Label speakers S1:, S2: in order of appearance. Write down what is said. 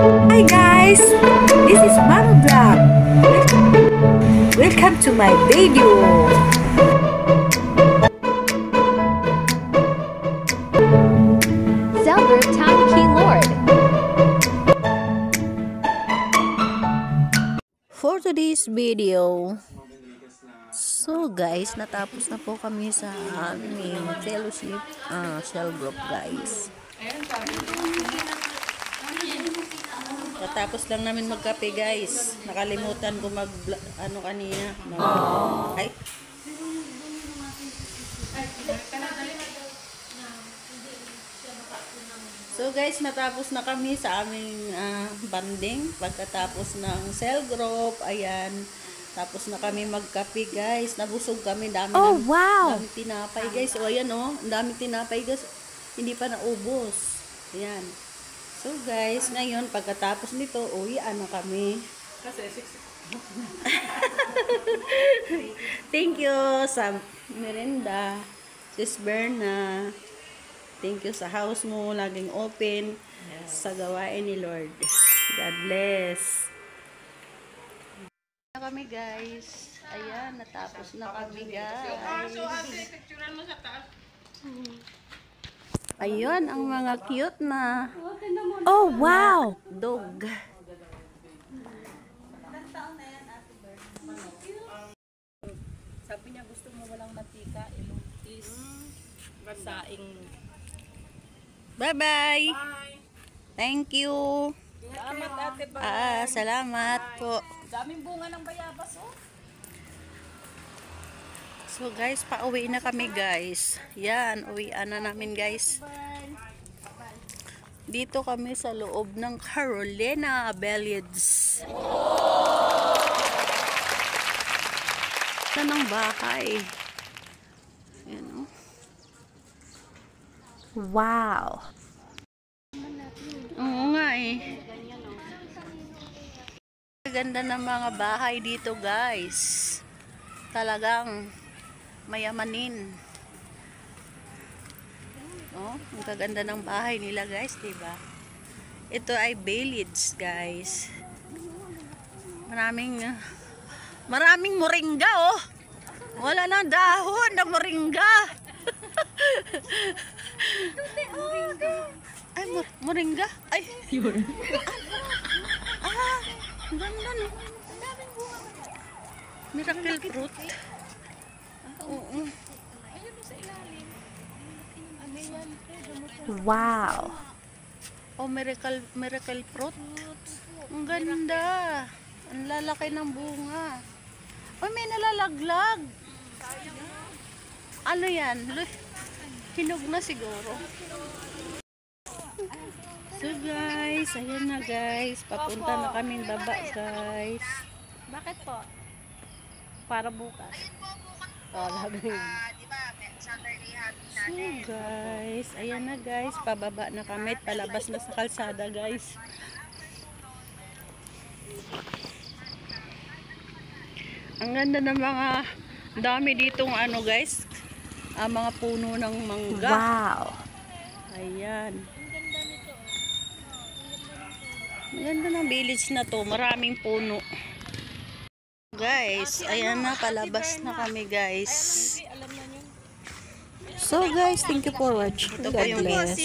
S1: Hi guys, this is Mama Vlog. Welcome to my video.
S2: Zelber Time Key Lord.
S3: For today's video, so guys, natapos na po kami sa aming fellowship cell group guys. Natapos lang namin magkape guys. Nakalimutan ko kanina. Ay. So guys, natapos na kami sa aming banding. Pagkatapos ng cell group, ayan. Tapos na kami magkape guys. Nabusog kami.
S2: Wow!
S3: Dami tinapay guys. O ayan o. Ang dami tinapay guys. Hindi pa naubos. Ayan. So guys, ngayon pagkatapos nito, uwian na kami. Kasi 6. Thank you sa merenda, Sis Berna. Thank you sa house mo, laging open sa gawain ni Lord. God bless. Na kami guys. Ayan, natapos na kami guys. Ayun, ang mga cute na
S2: Oh, wow!
S3: dog.
S4: Sabi niya gusto mo walang matika, ilutis, saing.
S3: Bye-bye.
S4: Bye!
S3: Thank you.
S4: Salamat ate, bye!
S3: Salamat po.
S4: Daming bunga ng bayabas, oh.
S3: So guys, pauwi na kami guys. Yan, uwian na namin guys. Dito kami sa loob ng Carolina Village. Ito ng bahay. Yan o.
S2: Wow!
S3: Oo nga eh. Ganda ng mga bahay dito guys. Talagang mayamanin. Oh, ang kaganda ng bahay nila guys, diba? Ito ay village guys. Maraming moringa oh. Wala nang dahon na moringa. Ay, moringa. Ay. Ganda no. Miracle fruit. Oo.
S2: Wow!
S3: Oh, miracle fruit. Ang ganda. Ang lalaki ng bunga. Oh, may nalalaglag. Ano yan? Hinog na siguro. So guys, ayan na guys. Papunta na kaming baba guys.
S4: Bakit po? Para bukas.
S3: So guys, ayan na guys. Pababa na kami. Palabas na sa kalsada guys. Ang ganda ng mga dami ditong ano guys. Mga puno ng mangga.
S2: Wow!
S3: Ayan. Ang ganda ng village na to. Maraming puno. Guys, ayan na. Palabas na kami guys.
S2: So guys, thank you for watching.
S3: Ito po
S2: God
S3: yung
S2: bless.